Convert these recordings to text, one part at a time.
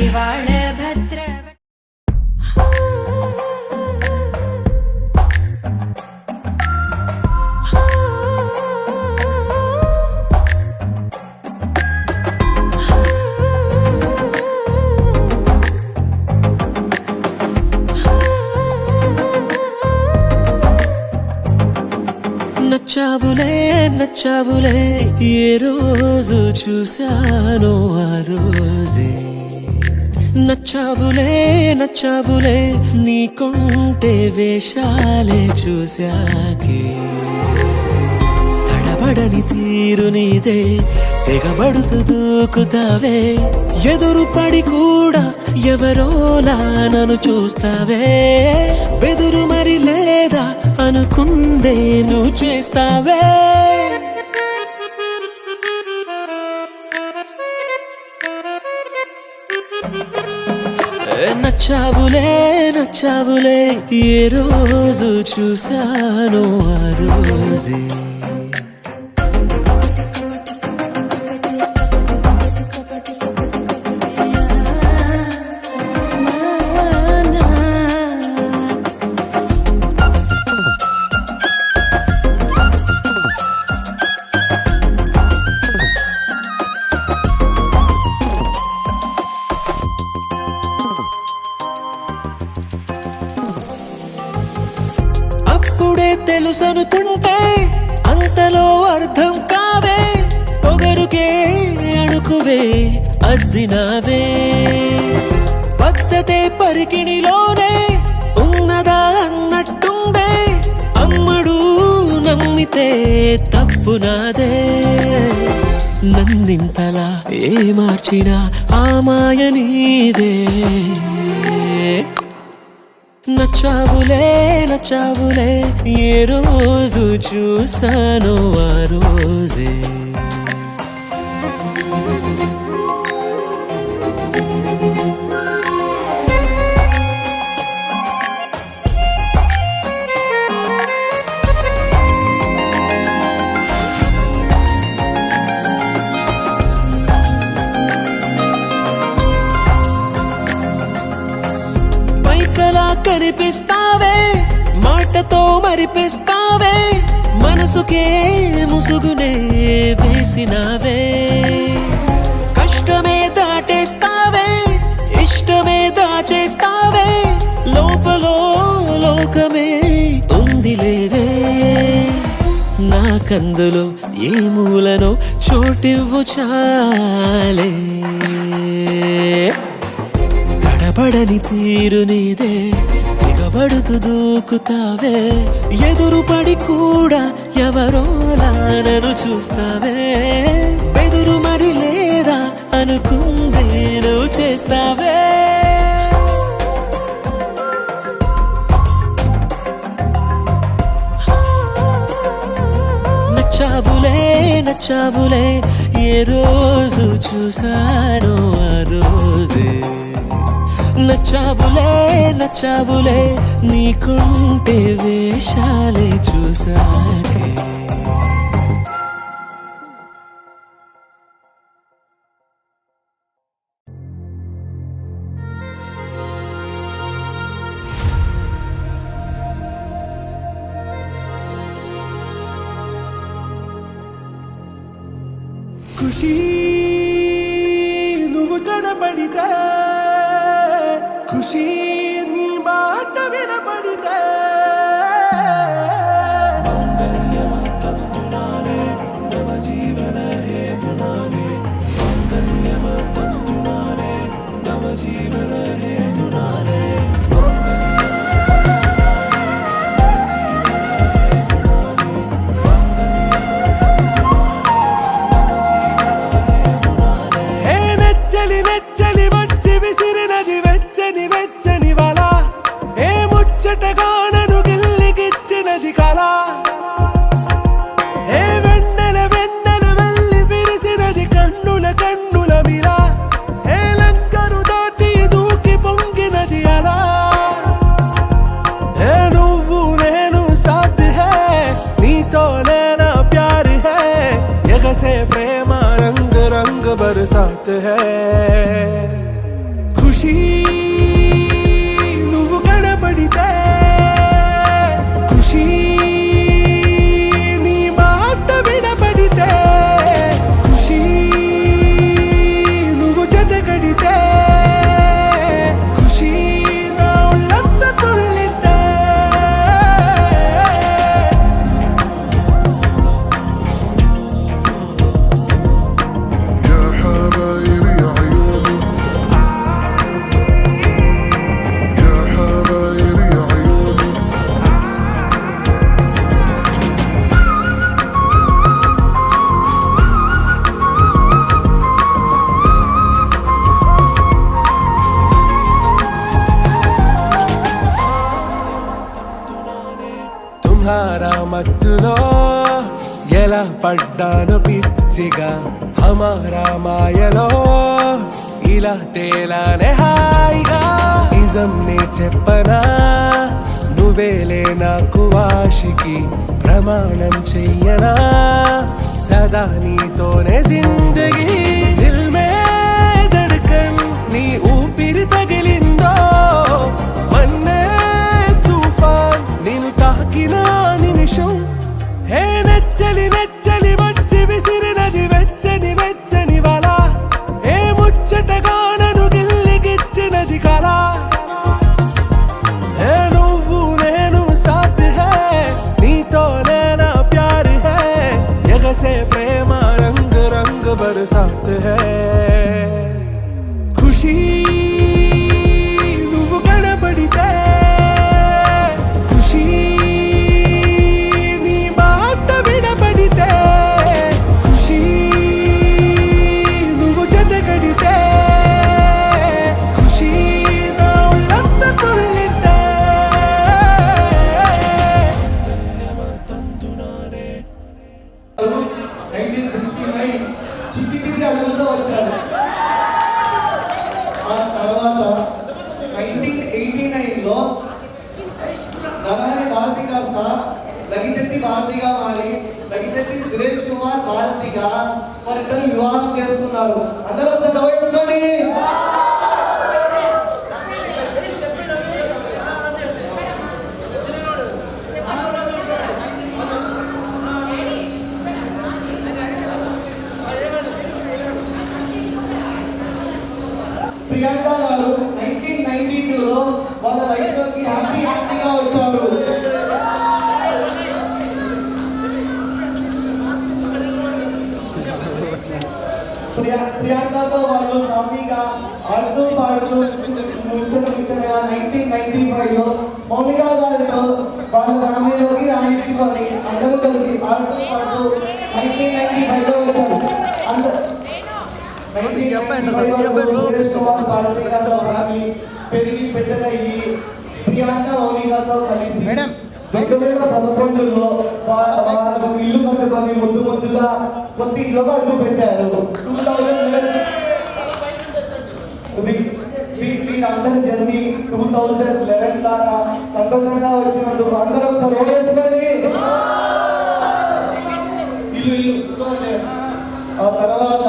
మడివాళ భద్ర నచ్చావులే నచ్చావులే ఏ రోజు చూశానో ఆ రోజే నచ్చావులే నచ్చావులే నీకుంటే వేషాలే చూశాకే తడబడని తీరు నీదే తెగబడుతూ దూకుతావే ఎదురు పడి కూడా ఎవరోలా నన్ను చూస్తావే బెదురు మరి లేదా అనుకుందే నువ్వు చేస్తావే నచ్చావులే నచ్చావులే ఏ రోజు చూశానో ఆ రోజే అప్పుడే తెలుసనుకుంటే అంతలో అర్థం కావే పొగరుకే అణుకువే అద్దినావే పద్ధతే పరికిణిలోనే ఉన్నదా అన్నట్టుందే అమ్మడు నమ్మితే తప్పు నాదే నన్నింతలా ఏ మార్చినా ఆ మాయ నీదే నచ్చావులే నచ్చావులే ఏ రోజు చూశానో ఆ రోజే పైకలా కనిపిస్తావే మాటతో మరిపిస్తావే మనసుకే ముసుగునే వేసినావే కష్టమే దాటేస్తావే ఇష్టమే దాచేస్తావే లోపలో లోకమే ఉందిలేవే నాకందులో ఏ మూలనో చోటివ్వు చాలే తడబడని తీరు నీదే తెగబడుతూ దూకుతావే ఎదురు పడి కూడా ఎవరోలా నన్ను చూస్తావే బెదురు మరి లేదా అనుకుందే నువ్వు చేస్తావే నచ్చావులే నచ్చావులే ఏ రోజు చూశానో ఆ రోజే నచ్చావులే నచ్చావులే నీకుంటే వేషాలే చూసాకే ఖుషీ నువ్వు కనబడితే ఖుషీ నీ మాట వినబడితే మంగళ్యమతంతునానే నవ జీవన హేతునానే మంగళ్యమతంతునానే నవ జీవన హేతునానే వెచ్చని వచ్చి విసిరినది వెచ్చని వెచ్చని వల ఏ ముచ్చటగా నన్ను గిల్లికిచ్చినది కళ ఏ వెన్నెల వెన్నెల వెళ్ళి విరిసినది కన్నుల కన్నుల మిల ఏ లంకరు దాటి ఖుషి నువ్వు కనపడితే ఖుషి నీ మాట వినపడితే ఖుషి నువ్వు జతగడితే ఖుషి నా ఒళ్ళంతా తుళ్ళితే يا حبايبي يا عيوني يا حبايبي يا عيوني తుమ్హారా మత్తులో ఎలా పడ్డాను పిచ్చిగా హమారా మాయలో ఇలా తేలానే హాయిగా నిజం నే చెప్పనా నువ్వేలే నాకు ఆశికి ప్రమాణం చెయ్యనా సదా నీతోనే జిందగీ దిల్ మే ధడ్కన్ నీ ఊపిరి తగిలిందో మన్నే తుఫాన్ నేను తాకిన నిమిషం హే నెచ్చలి నెచ్చలి వచ్చి విసిరినది వెచ్చని వెచ్చని వల ఏ ముచ్చటగా నన్ను గిల్లిగిచ్చినది కళ ఏ నువ్వు నేను సాథ్ హే నీతోనే నా ప్యార్ హే ఎగసే ప్రేమ రంగ్ రంగ్ బరసాత్ హే ఖుషి నువ్వు కనపడితే ఖుషి నీ మాట వినపడితే ఖుషి నువ్వు జతగడితే ఖుషి నా ఒళ్ళంతా తుళ్ళితే చిట్టి చిట్టి అడుగులతో వచ్చారు. ఆ తర్వాత 1989లో నగారి భారతి కాస్త లగిశెట్టి భారతిగా మారి లగిశెట్టి సురేష్ కుమార్ భారతిగా వారిద్దరు వివాహం చేసుకున్నారు. అందరూ ఒకసారి గౌరవించుకోండి. ప్రియాంక గారు 1992లో వాళ్ళ లైఫ్లోకి హ్యాపీగా వచ్చారు. ప్రియాంకతో వాళ్ళు సాఫీగా ఆడుతూ పాడుతూ ముచ్చటగా 1995లో మౌనిక గారితో వాళ్ళ ఫ్యామిలీలోకి రాయించుకొని అందరూ కలిసి ఆడుతూ పాడుతూ 1995లో వచ్చారు. సురేష్ కుమార్ భారతి గారు ఫ్యామిలీ పెరిగి పెద్దదయ్యి ప్రియాంక మౌనికతో కలిసి 2011లో వాళ్ళకు ఇల్లు కట్టుకొని ముందుగా కొత్త ఇంట్లోకి అడుగు పెట్టారు. 2011 వీరందరి జర్నీ 2011 దాకా సంతోషంగా వచ్చినందుకు అందరూ ఒకసారి ఓడేసుకోండి. ఇల్లు ఆ తర్వాత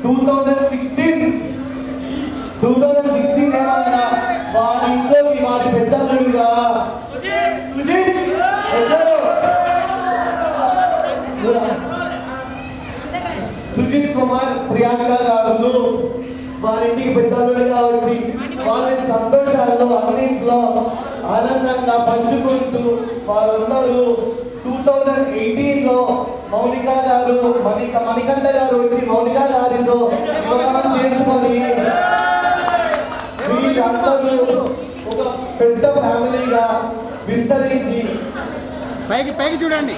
2016 ఏమైనా వారి ఇంట్లోకి వారి పెద్దలుగా సుజిత్ కుమార్ ప్రియాంక గారు వారింటికి పెద్దలుగా వచ్చి వారి సంతోషాలలో అన్నింటిలో ఆనందంగా పంచుకుంటూ వారందరూ 2018లో మౌనిక గారు మణికంఠ గారు వచ్చి మౌనిక గారితో వివాహం చేసుకొని వీళ్ళందరూ ఒక పెద్ద ఫ్యామిలీగా విస్తరించి పైకి చూడండి.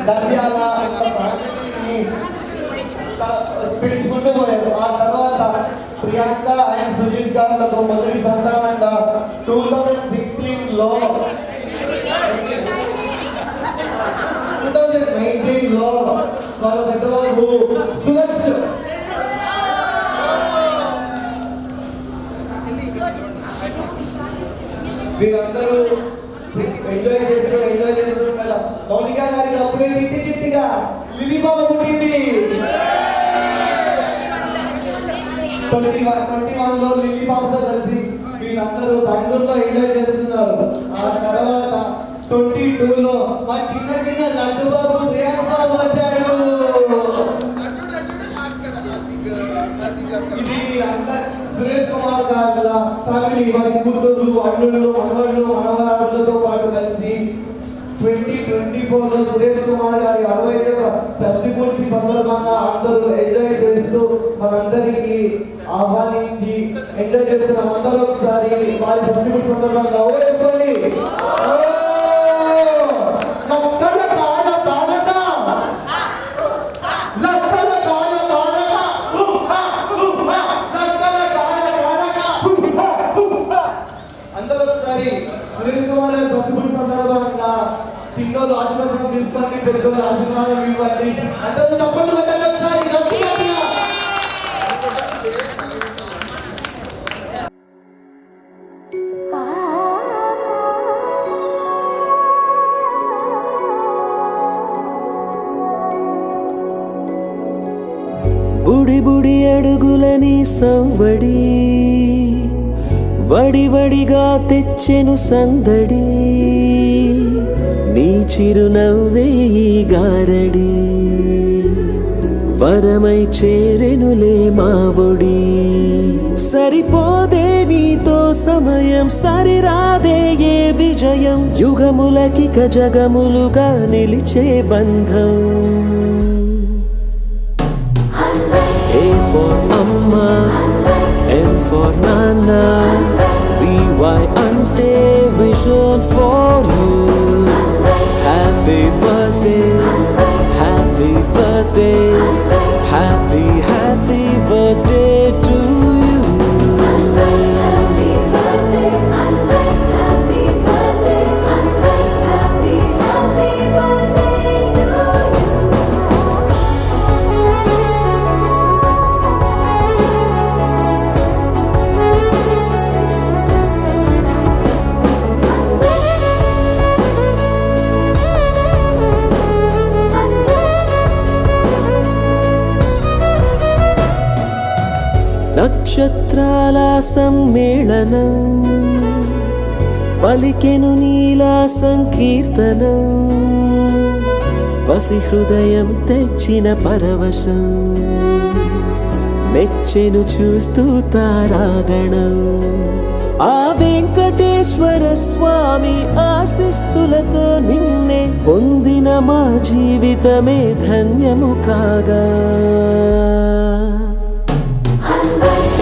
నంద్యాల ఫ్యామిలీని పెంచుకుంటూ పోయారు. ఆ తర్వాత ప్రియాంక అండ్ సుజిత్ గారులతో మొదటి సంతానంగా 2016లో 2019లో వాళ్ళ పెద్దవాళ్ళు సులక్ష్ వీరందరూ ఎంజాయ్ చేస్తున్నారు. మౌనిక గారికి అప్పుడే చిట్టిగా లిలీ బాబ పుట్టింది. 21లో లిలీ మా చిన్న చిన్న లడ్డు బాబు శ్రేయస్ బాబు వచ్చారు. ఇది అంతా సురేష్ కుమార్ గారు ఫ్యామిలీ వారి కూతురు అల్లుళ్ళు మనవళ్ళు మనవరాళ్ళతో పాటు కలిసి 2024లో సురేష్ కుమార్ గారి 60వ షష్ఠి పూర్తి సందర్భంగా అందరూ ఎంజాయ్ చేస్తూ మనందరికీ ఆహ్వానించి ఎంజాయ్ చేస్తున్న అందరూ ఒకసారి వారి షష్ఠి పూర్తి సందర్భంగా ఓవేసుకోండి. అందరూ ఒకసారి సురేష్ కుమార్ గారి షష్ఠి పూర్తి సందర్భంగా చిన్నోళ్ళు ఆశీర్వాదం తీసుకోండి, పెద్దోళ్ళు ఆశీర్వాదం ఇవ్వండి. అందరూ తప్పకుండా ఒకసారి బుడి బుడి అడుగులని సవ్వడి వడి వడిగా తెచ్చెను సందడి నీ చిరునవ్వే ఈ గారడి వరమై చేరెనులే మావొడి సరిపోదే నీతో సమయం సరిరాదే ఏ విజయం యుగములకిక జగములుగా నిలిచే బంధం A for Amma, N for Nana, VY ante vision for you. Happy birthday, happy birthday, happy happy birthday to you. నక్షత్రాల సమ్మేళనం పలికెను నీలా సంకీర్తనం పసి హృదయం తెచ్చిన పరవశం మెచ్చెను చూస్తూ తారాగణం ఆ వెంకటేశ్వర స్వామి ఆశీస్సులతో నిన్నే పొందిన మా జీవితమే ధన్యము కాగా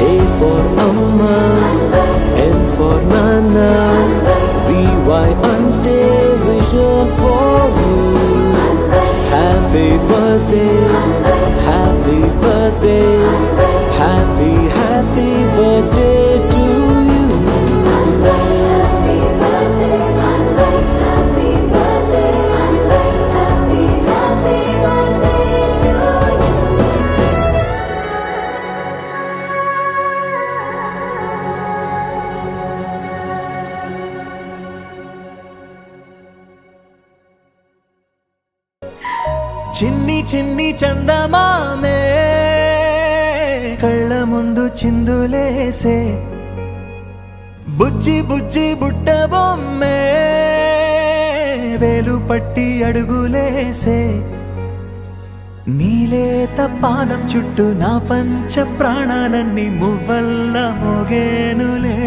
A for Amma, N for Nana, VY ante vision for you. Happy birthday, happy birthday, happy happy birthday to you. చిన్ని చిన్ని చందమామే కళ్ళ ముందు చిందులేసే బుజ్జి బుజ్జి బుట్ట బొమ్మే వేలు పట్టి అడుగులేసే నీలేత పానం చుట్టూ నా పంచ ప్రాణాలన్నీ మువ్వల్ల మోగేనులే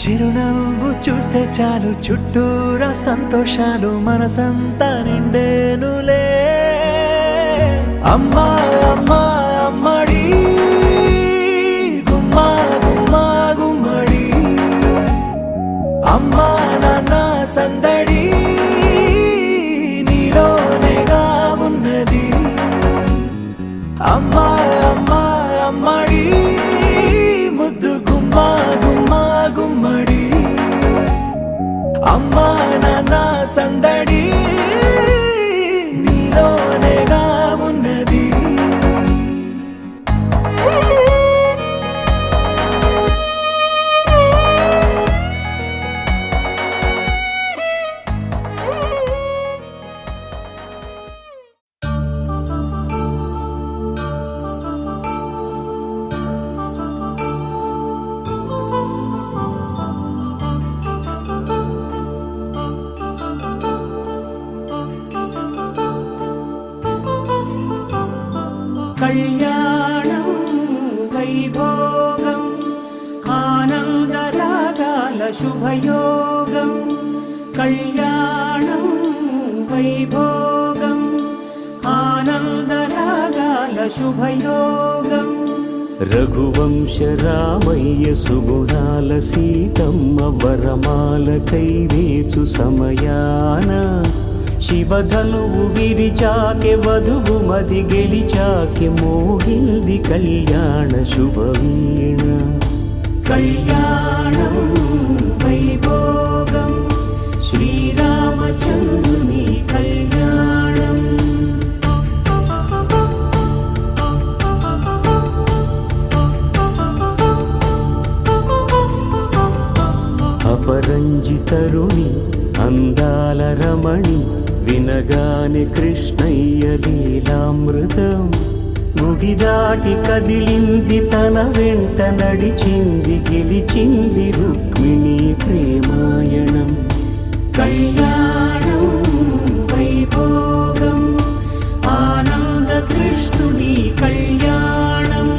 చిరునవ్వు చూస్తే చాలు చుట్టూరా సంతోషాలు మనసంతా నిండేనులే అమ్మా అమ్మా అమ్మడి గుమ్మా గుమ్మా గుమ్మడి అమ్మా నాన్న సందడి నీలోనేగా ఉన్నది అమ్మా అమ్మా అమ్మడి ముద్దు గుమ్మా గుమ్మా గుమ్మడి అమ్మా నాన్న సందడి నీలోనేగా ఉన్నది శుభయోగం కళ్యాణం వైభోగం ఆనందరాగాల శుభయోగం రఘువంశ రామయ్య సుగుణాల సీతమ్మ వరమాల కైవేచు సమయాన శివధనువు విరిచాకె వధువు మది గెలిచాకె మోగింది కళ్యాణ శుభవీణ కళ్యాణం వైభోగం శ్రీరామచంద్రుని కళ్యాణం అపరంజితరుణి అందాల రమణి వినగానే కృష్ణయ్య లీలామృతం గుడి దాటి కదిలింది తన వెంట నడిచింది గెలిచింది రుక్మిణి ప్రేమాయణం కళ్యాణం వైభోగం ఆనంద కృష్ణుని కళ్యాణం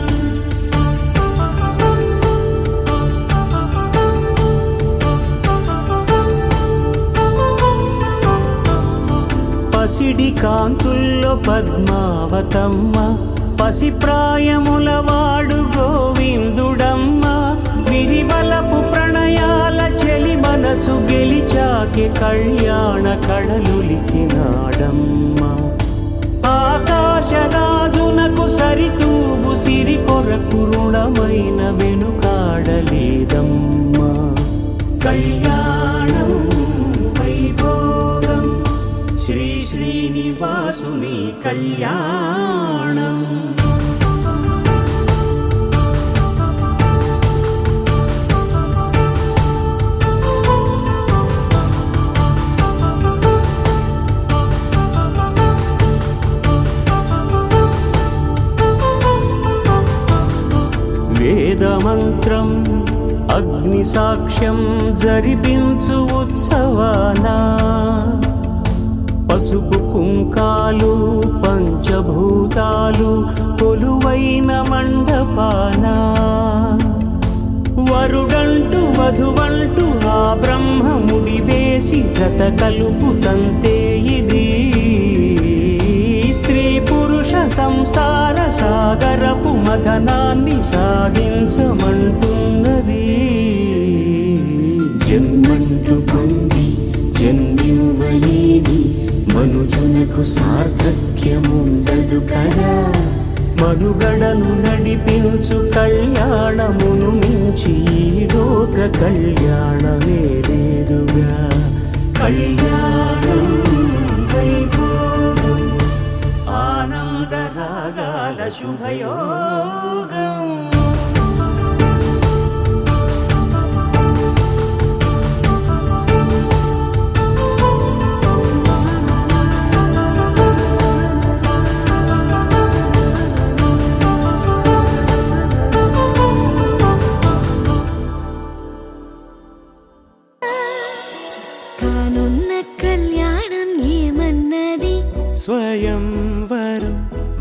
పసిడి కాంతుల్లో పద్మావతమ్మ పసిప్రాయముల వాడు గోవిందుడమ్మ విరివలపు ప్రణయాల చెలి మనసు గెలిచాకె కళ్యాణ కళలులికినాడమ్మ ఆకాశరాజునకు సరితూబు సిరి కొరకు రుణమైన వెనుకాడలేదమ్మ కళ్యాణం వైభోగం శ్రీ శ్రీనివాసుని కళ్యాణం వేదమంత్రం అగ్ని సాక్ష్యం జరిపించు ఉత్సవానా పసుపు కుంకాలు పంచభూతాలు కొలువైన మండపాన వరుడంటూ వధువంటూ ఆ బ్రహ్మముడి వేసి జత కలుపుతంతే ఇది స్త్రీ పురుష సంసార సాగరపు మథనాన్ని సాగించమంటున్నది జన్మంటూ పొంది జన్మివ్వలేని మనుజునకు సార్థక్యముండదు కదా మనుగడను నడిపించు కళ్యాణమును మించి ఈ లోక కళ్యాణమే లేదుగా కళ్యాణం వైభోగం ఆనందరాగాల శుభయోగం స్వయంవరం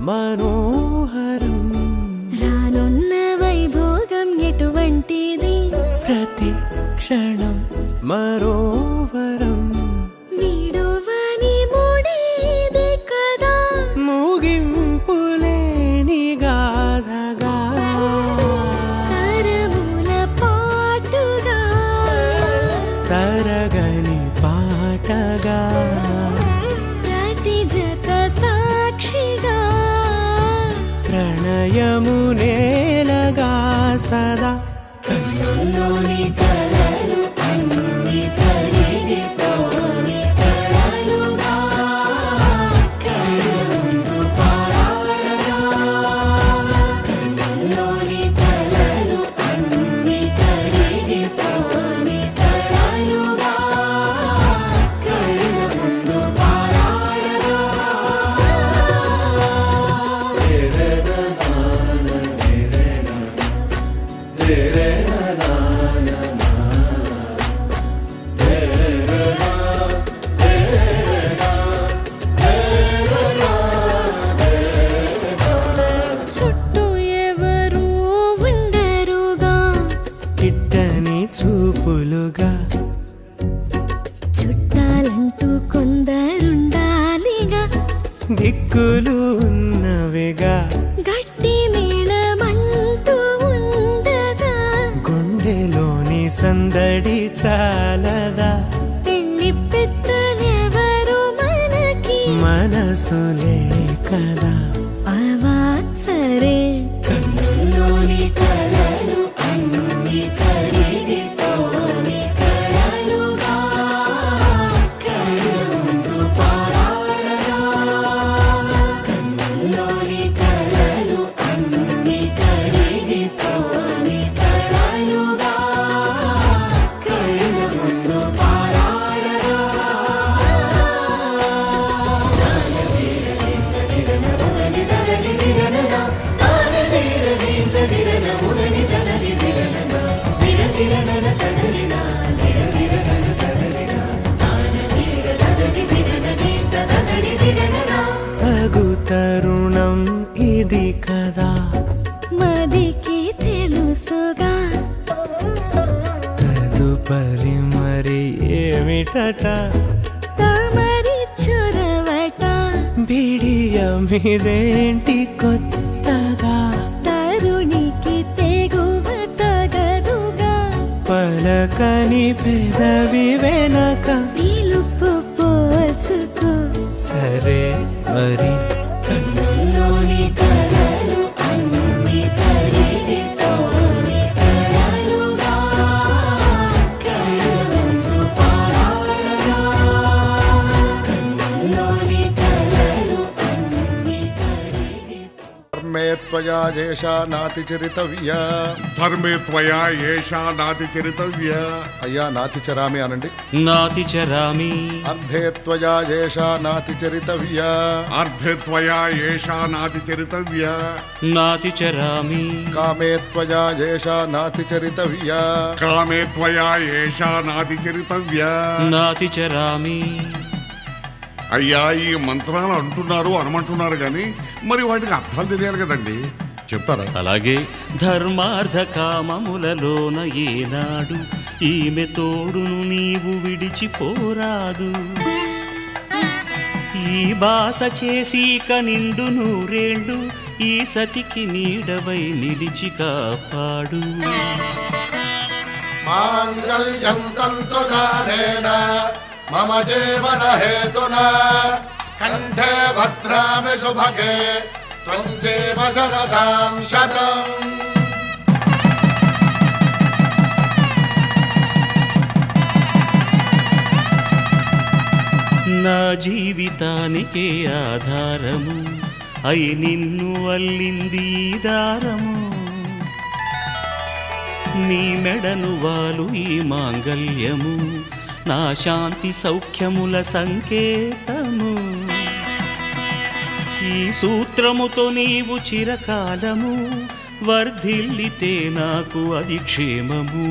మనోహరం రానున్న వైభోగం ఎటువంటిది ప్రతి క్షణం మరోవరం వీడువని మూడేది కదా ముగింపులేని గాథగా తరముల పాటుగా తరగని పాటగా సాక్షిగా ప్రణయము నేలగా సదా కన్నుల్లోని కలలు అన్ని కరిగిపోని కలలుగా కన్నుందు పారాడగా కన్నుల్లోని కలలు అన్ని కరిగిపోని కలలుగా కన్నుందు చుట్టూ ఎవరు ఉండరుగా కిట్టని చూపులుగా సందడి చాలదా పెళ్లి పెద్దలెవరు మనకి మనసులే కదా అవా సరే కన్నుల్లోని కలలు అన్ని కరిగిపోని కలలుగా కళ్ళ ముందు పారాడరా కన్నుల్లోని కలలు అన్ని కరిగిపోని కలలుగా కళ్ళ ముందు పారాడరా తగు తరుణం ఇది కదా మదికి తెలుసుగా తదుపరి మరి ఏమిటట తమరి చొరవట బిడియమిదేంటి కొత్తగా తరుణికి తెగువ తగదుగా పలకని పెదవి వెనక పిలుపు పోల్చుకో సరే మరి కన్నుల్లోని కలలు అన్ని కరిగిపోని కలలుగా కళ్ళ ముందు పారాడరా కన్నుల్లోని కలలు అన్ని ధర్మే త్వయా ఏషా నాతిచరితవ్యా. ధర్మే త్వయా ఏషా నాతి చరితవ్య. అయ్యా నాతిచరామి అనండి. నాతిచరామి అర్ధే త్వయా ఏషా నాతిచరితవ్యా. అర్ధే త్వయా ఏషా నాతి చరితవ్య. నాతిచరామి కామే త్వయా ఏషా నాతిచరితవ్యా. కామే త్వయా ఏషా నాతి చరితవ్య. నాతిచరామి అయ్యా ఈ మంత్రాలు అంటున్నారు అనమంటున్నారు కానీ మరి వాటికి అర్థాలు తెలియాలి కదండి, చెప్తారా? అలాగే ధర్మార్థ కామములలోన ఏనాడు ఈమె తోడును నీవు విడిచిపోరాదు ఈ బాస చేసి నిండు నూరేళ్ళు ఈ సతికి నీడవై నిలిచి కాపాడు మాంగళ్యం తంతునానేన మమ జీవన హేతునా కంఠే భద్రామి శుభగే త్వం జీవ శరదాం శతం. నా జీవితానికే ఆధారము అయి నిన్ను అల్లింది ఈ దారము నీ మెడను వాలు ఈ మాంగల్యము నా శాంతి సౌఖ్యముల సంకేతము ఈ సూత్రముతో నీవు చిరకాలము వర్ధిల్లితే నాకు అది క్షేమము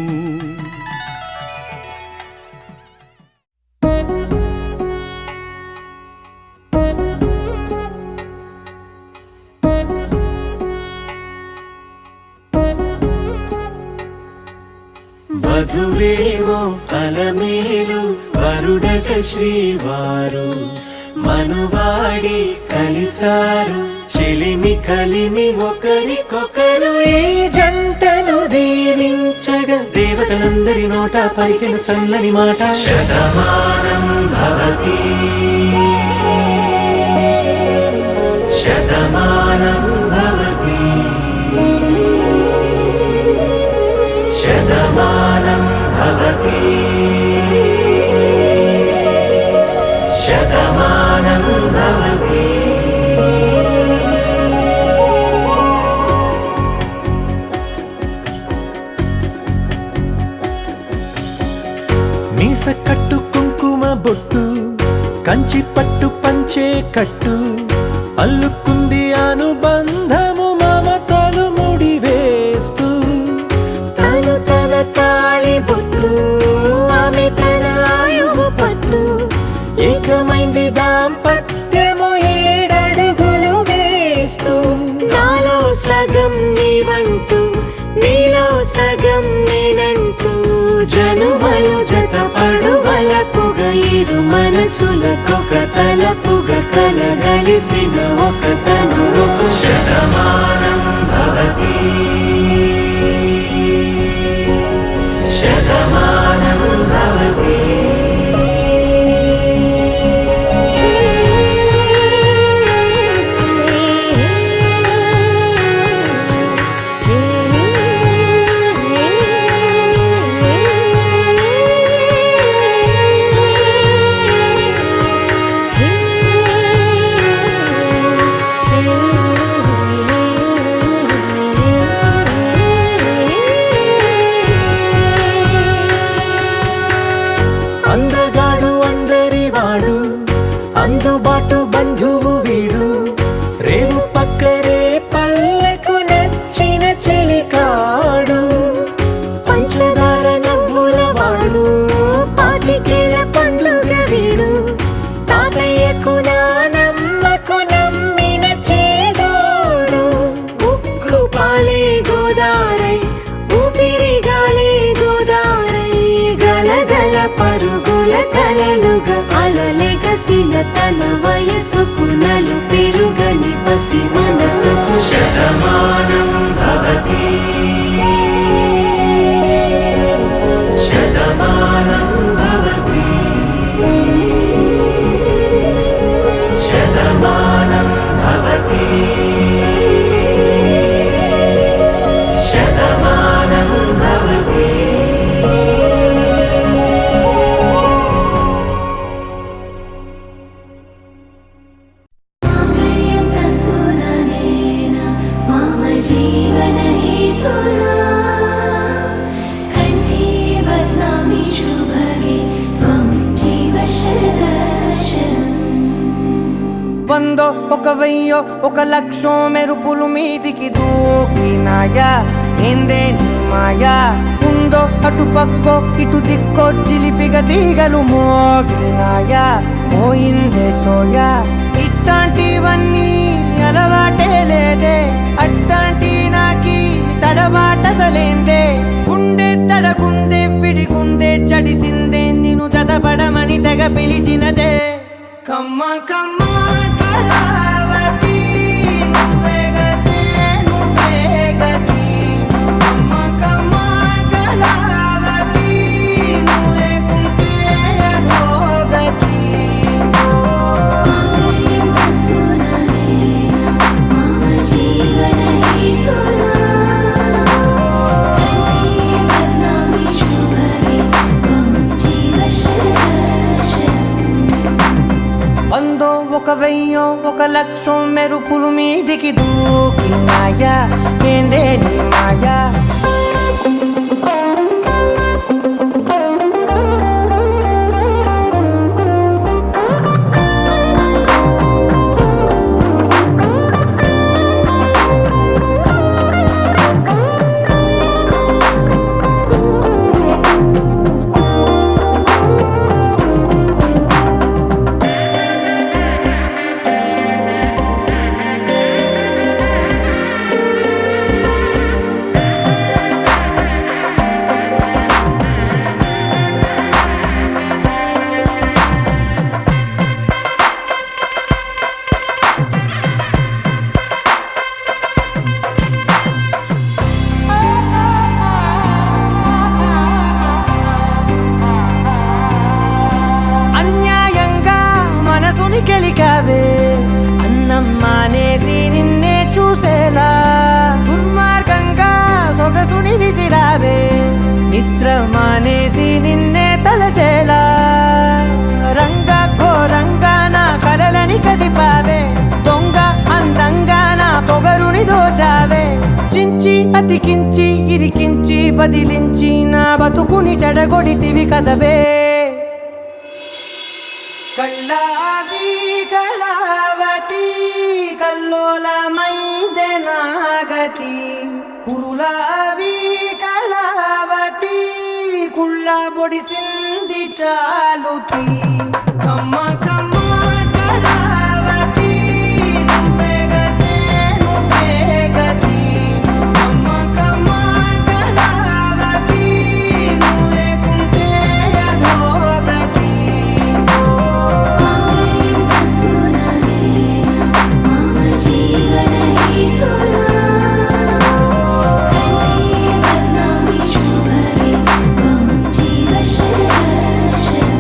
వధువేవో అలమేలు వరుడట శ్రీవారు మనువాడి కలిసారు చెలిమి కలిమి ఒకరికొకరు ఈ జంటను దీవించగా దేవతలందరి నోట పలికిన చల్లని మాట శతమానం భవతి శతమానం భవతి శతమానం భవతి శతమానం భవతి మీస కట్టు కుంకుమ బొట్టు కంచి పట్టు పంచే కట్టు అల్లుకుంది అనుబంధము మమతలు ముడివేస్తూ తను తన తాళి బొట్టు ఆమె తన ఆయువు పట్టు ఏకమైంది దాంపత్యము 7 అడుగులు వేస్తూ నాలో సగం నీవంటూ నీలో సగం నేనంటూ జనుమలు జత పడువలపుగ ఇరు మనసులకొక తలపుగ కలగలిసిన ఒక తను శతమానం భవతి శతమానం అలలుగా అలలెగసిన తన వయసుకు నలు పెరుగని పసి మనసుకు శతమానం భవతి శతమానం భవతి శతమానం భవతి శతమానం భవతి. మాంగళ్యం తంతుననేన మమ జీవన హేతునా కంఠే బధ్నామి శుభగే త్వం జీవ శరదర్శనం. వందో ఒక వెయ్యో ఒక లక్షో మెరుపులు మీదికి దూకినాయా ఏందే నీ మాయా ఉందో అటు పక్కో ఇటు దిక్కో చిలిపిగ తీగలు మోగినాయా పోయిందే సోయా ఇట్లాంటివన్నీ అలవాటే లేదే అట్లాంటి నాకి తడబాటసలేందే గుండె తడగుందే విడిగుందే చడిసిందే నిన్ను చదపడమని తెగ పిలిచినదే కమ్మ కమ్మ కళావతి నువ్వే గతే నువ్వే గతి కమ్మ కమ్మ కళావతి నువ్వు లేకుంటే అధోగతి. మాంగళ్యం తంతుననేన మమ జీవన హేతునా కంఠే బధ్నామి శుభగే త్వం జీవ శరదర్శనం. వందో ఒక వెయ్యో ఒక లక్షో మెరుపులు మీదికి దూకినాయా ఏందే నీ మాయా. అన్యాయంగా మనసుని గెలికావే అన్నం మానేసి నిన్నే చూసేలా దుర్మార్గంగా సొగసుని విసిరావే నిద్ర మానేసి నిన్నే తలచేలా రంగా ఘోరంగా నా కలలని కదిపావే దొంగ అందంగా నా పొగరుని దోచావే చించి అతికించి ఇరికించి వదిలించి నా బతుకుని చెడగొడితివి కదవే కళ్ళావి కళావతి కల్లోలమైందే నాగతి కురులావి కళావతి కుళ్ళ బొడిసింది చాలుతి కమ్మ కమ్మ కళావతి నువ్వే గతే నువ్వే గతి కమ్మ కమ్మ కళావతి నువ్వు లేకుంటే అధోగతి. మాంగళ్యం తంతుననేన మమ జీవన హేతునా కంఠే బధ్నామి శుభగే త్వం జీవ శరదర్శనం.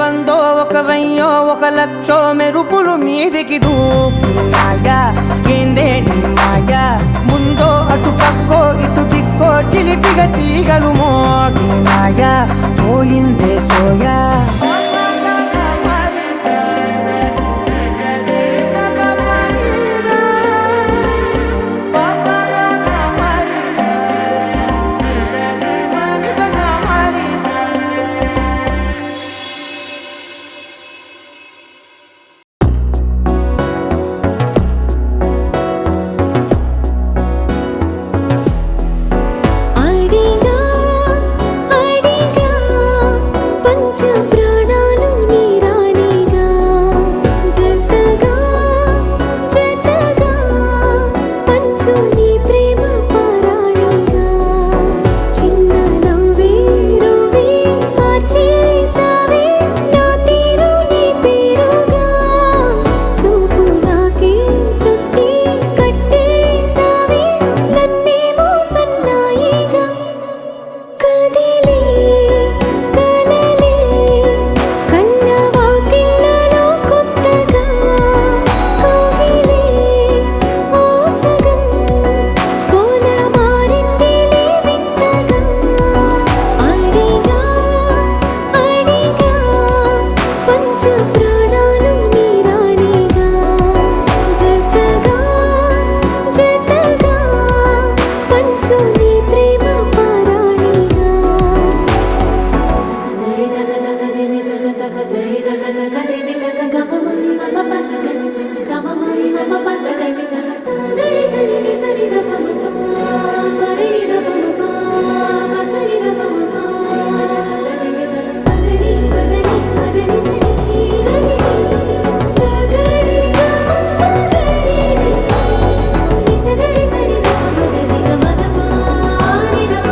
వందో ఒక వెయ్యో ఒక లక్షో మెరుపులు మీదికి దూకినాయా ఏందే నీ మాయా ముందో అటు పక్కో ఇటు దిక్కో చిలిపిగ తీగలు మోగినాయా పోయిందే సోయా. అడిగా అడిగా పంచ ప్రాణ నీ ప్రేమ పారాణిగా సాగరి సరి సరి ద పమ పరి ద పమ సరి ద పమ పదని పదని పదని సరి గరి సాగరి గమ పగరి ని సగరి సరి ద పమ గరి గమ ద పని ద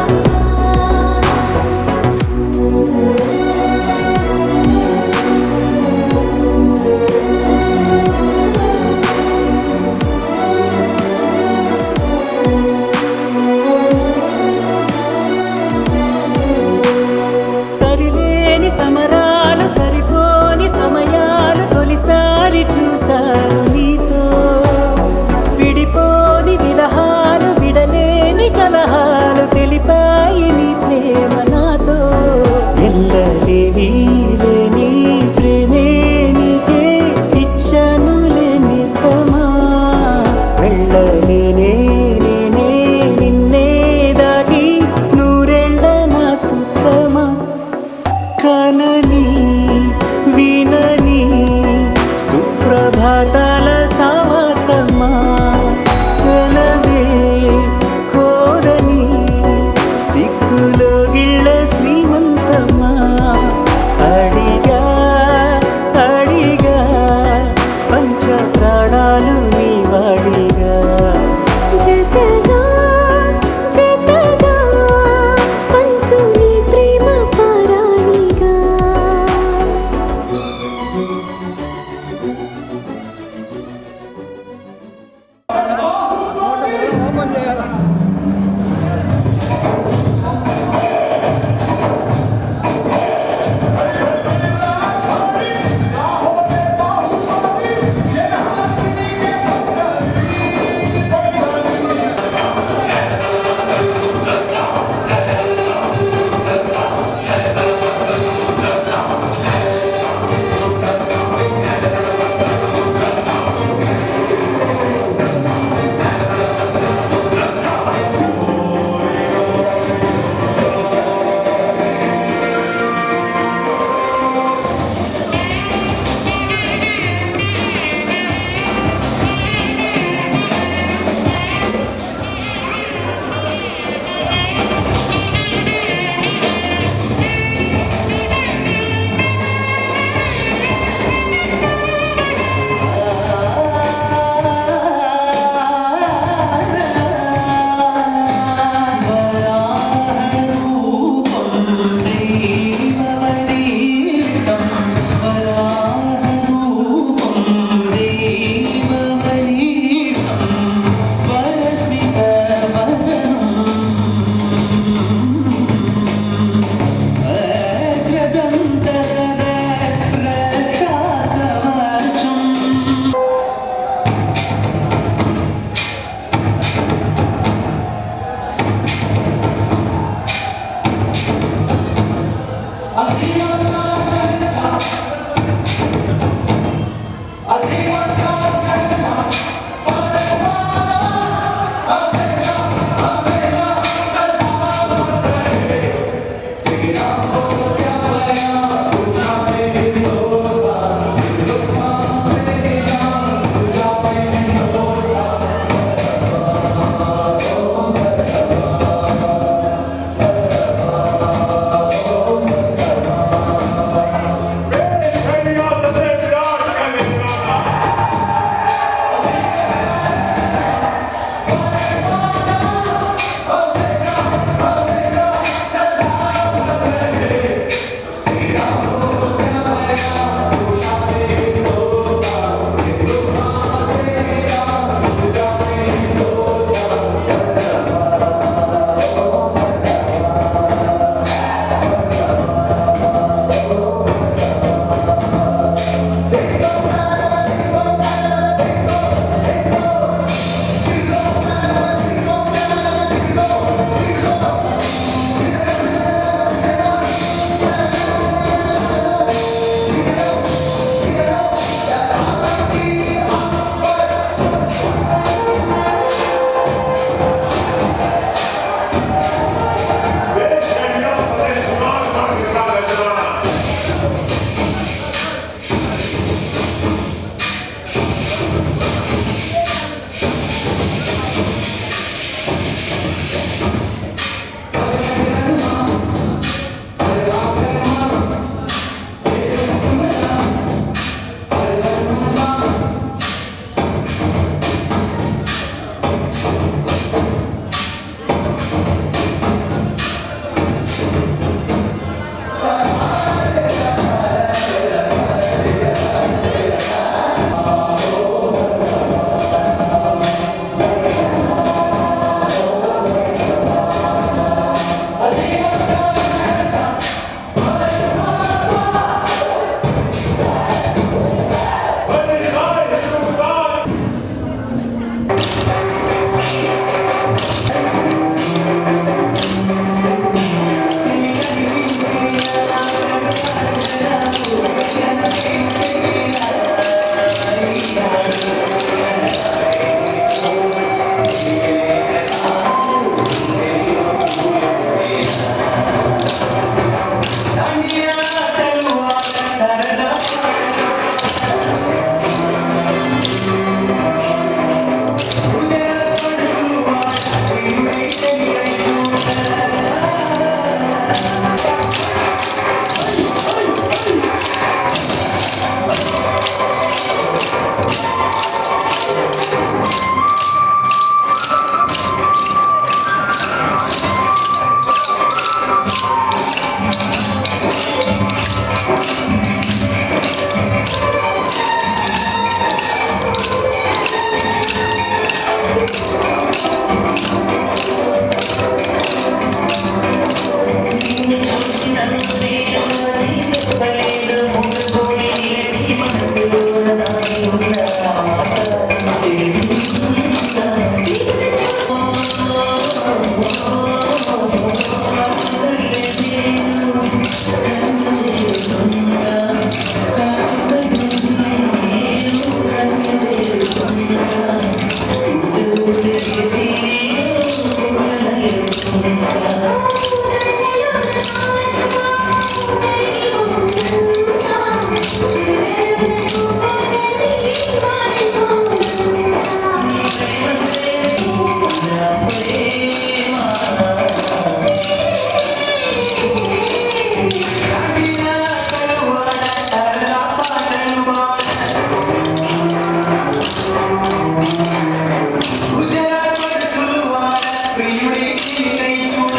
ప్రియుడి కై చూడ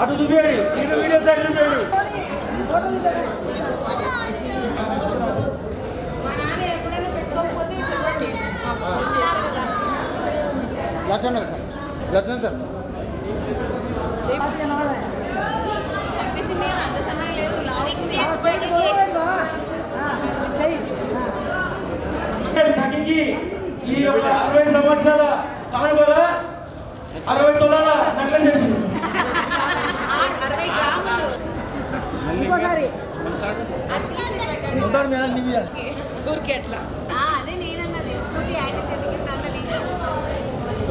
అటు చూపించండి, ఇటు వీడియో సైడ్ చూపించండి. లచ్చండి సార్, లచ్చండి సార్. తగ్గించి ఈ యొక్క 60 సంవత్సరాల కానుకల 60 తులాల నగలు చేసింది.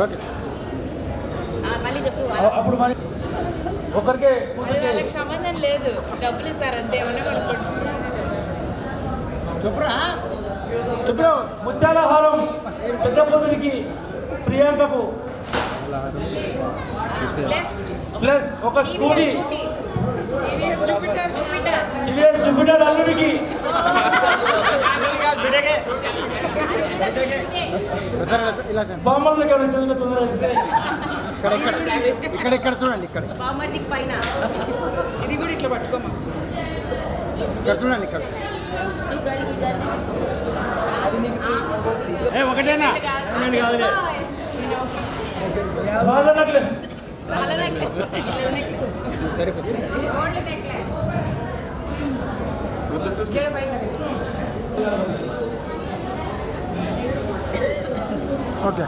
ఓకే. మళ్ళీ చెప్పు. అప్పుడు మరి ఒకరికే వాళ్ళకి సంబంధం లేదు, డబ్బులు ఇస్తారు అంతే. ఏమన్నా చెప్పురా. ఇప్పుడు ముత్యాల హారం పెద్ద పొద్దునికి ప్రియాంకకు ప్లస్ ఒక స్కూటీ జూపిటర్ అల్లుడికి ఇలా బామ్మర్లకి ఎవరైనా చదివిన తొందరగా ఇస్తే ఇక్కడ చూడండి. ఇక్కడ బామ్మర్దికి పైన ఇది కూడా ఇట్లా పట్టుకోమా. ఇక్కడ చూడండి. ఇక్కడ ఒకటేనా నేను కాదులే. వాళ్ళ నెక్లెస్ సరిపోతుంది. ఓకే.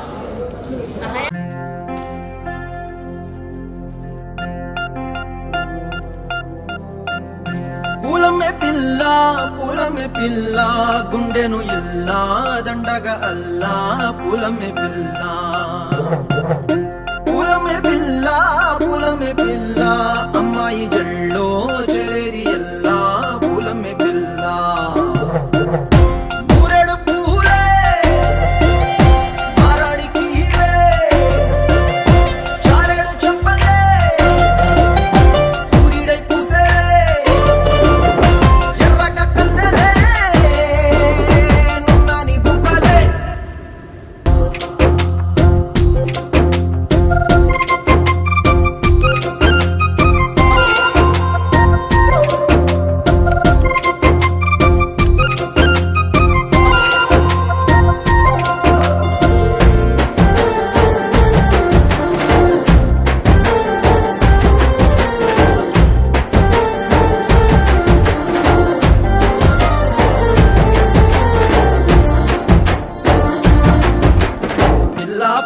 పూలమే పిల్ల గుండెను ఇల్లా దండగ అల్లా పూలమే పిల్ల అమ్మాయి జల్లో చెరేది ఎల్లా పూలమే పిల్ల పూరెడు పూలే మారాడికి చారెడు చెప్పలే సూర్యుడై పూసే ఎర్రగా కందలే నున్నాని బుక్కలే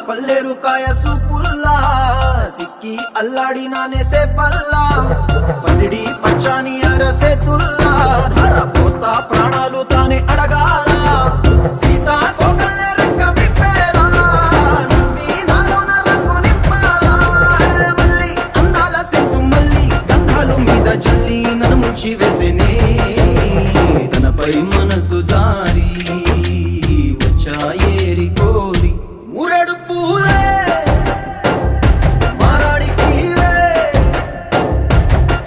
పల్లేరు కాయ సూపుల్లా సిక్కి అల్లాడి నానేసే పల్లా పసిడి పచ్చాని అరసే తుల్లా ధర పోస్తా ప్రాణాలు తానే అడగాల సీతా కోకల్లే రెక్క విప్పేలా నవ్వి నాలోన రంగు నింపాలా మళ్ళీ అందాల సెట్టు మళ్ళీ గంధాలు మీద జల్లి నన్ను ముంచి వేసేనే తనపై మనసు జారి వచ్చాయేరి కోరి మురెడు పూలే మారాడికి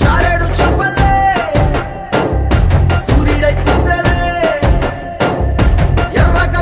చారెడు చెప్పలే సూర్యుడై పూసలే ఎర్రగా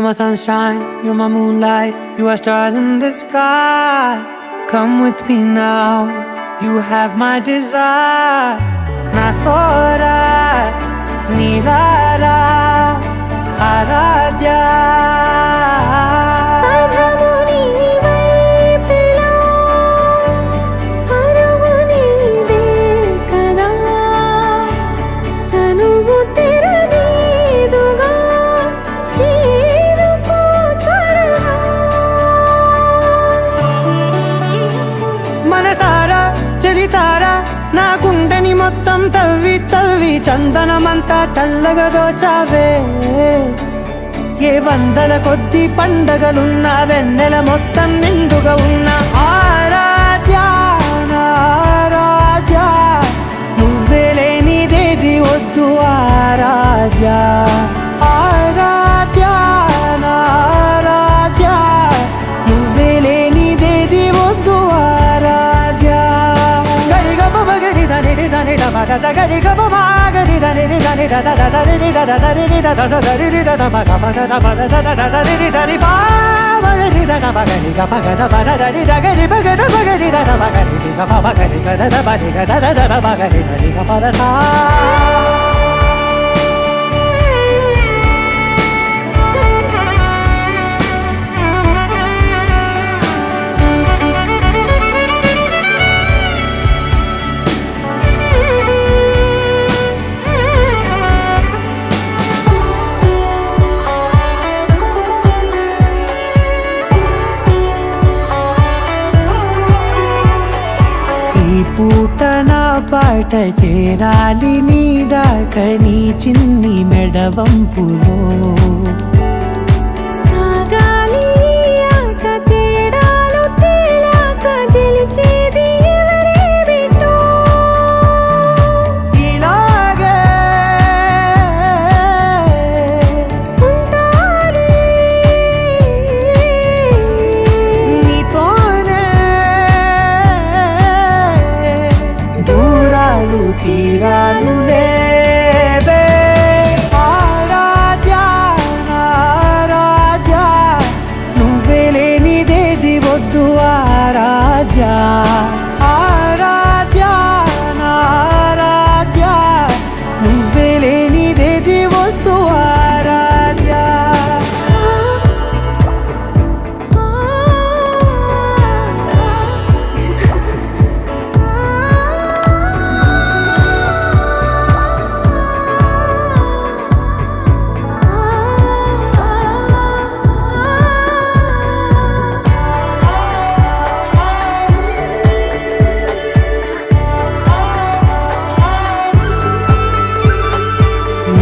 my sunshine, you're my moonlight, you are stars in the sky. Come with me now, you have my desire. Na tora, nilara, aradya. నా గుండెని మొత్తం తవ్వి తవ్వి చందనమంతా చల్లగా దోచావే. ఏ వందల కొద్ది పండగలున్న వెన్నెల మొత్తం నిండుగా ఉన్న ఆరాధ్య ఆరాధ్య, నువ్వే లేనిదేది వద్దు ఆరాధ్య. ఆరాధ్య ఆరాధ్య, నువ్వే లేనిదేది వద్దు ఆరాధ్య. గరి గమ గరి దని దని దని దని దని దని పూట నా పాట చేరాలి నీ దాకా నీ చిన్ని మెడవంపులో. సాగాలి ఆట తేడాలు తేలాక గెలిచేది ఎవరే బిడ్డో. ఇలాగే ఉంటాలి నీతోనే దూరాలు తీరాలు లేవే. ఆరాధ్య ఆరాధ్య, నువ్వే లేనిదేది వద్దు ఆరాధ్య. ఆరాధ్య ఆరాధ్య, నువ్వే లేనిదేది వద్దు ఆరాధ్య.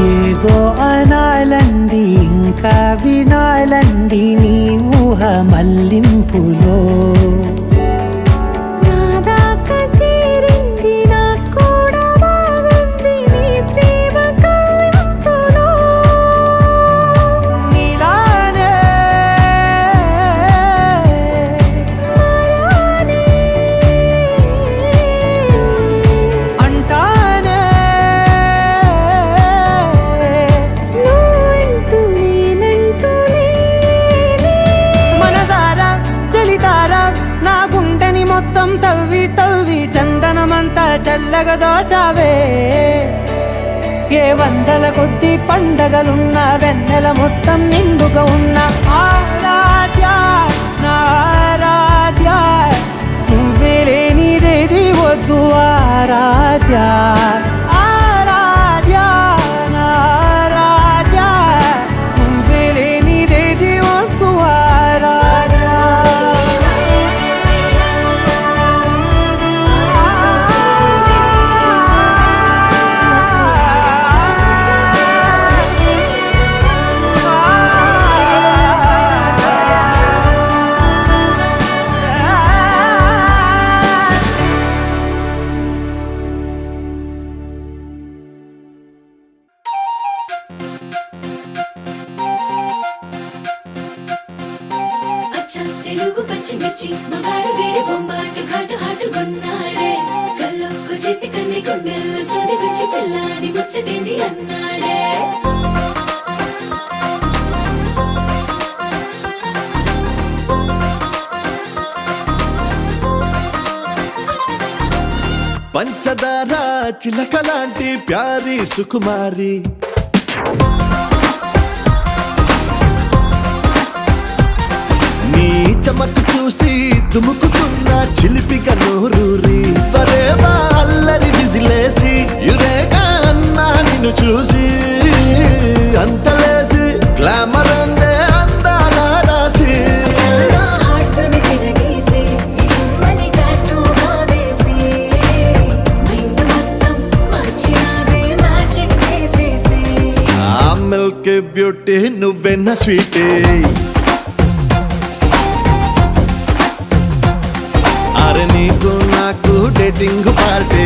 ఏదో అనాలండి ఇంకా వినాలండి నీ ఊహ మల్లింపులో. నా దాకా చేరింది నాకు కూడా బాగుంది నీ ప్రేమ కవ్వింపులో. నీలానే మరానే అంటానే నువ్వంటూ నేనంటూ లేనే. మనసారా చలితారా నా గుండెని మొత్తం తవ్వి తవ్వి చందనమంతా చల్లగా దోచావే. ఏ వందల కొద్ది పండగలున్న వెన్నెల మొత్తం నిండుగా ఉన్న ఆరాధ్య ఆరాధ్య, నువ్వే లేనిదేది వద్దు ఆరాధ్య. ఆరాధ్య ఆరాధ్య, నువ్వే లేనిదేది వద్దు ఆరాధ్య. అచ్చ తెలుగు పచ్చిమిర్చి మగాడు వీడి బొమ్మాటు ఘాటు హాటు కొన్నాడే. కల్లోకు చేసి కన్ని గుండెల్లో సోది గుచ్చి పిల్లాని ముచ్చటేంది అన్నాడే. పంచదార చిలక లాంటి ప్యారి సుకుమారి నీ చమకు చూసి దుముకుతున్న చిలిపిగా నోరూరి పరేవా అల్లరి విజిలేసి యురేగా అన్నా నిన్ను చూసి అంతలేసి గ్లామర్ అందే అందాల రాసి నా హార్ట్ని తిరగేసి ఇమ్మని టాటూగా వేసి మైండ్ మొత్తం మార్చినావే మ్యాజిక్ చేసేసి ఆ మిల్క్ బ్యూటీ నువ్వెన్న స్వీటే అరే నీకు నాకు డేటింగ్ పార్టీ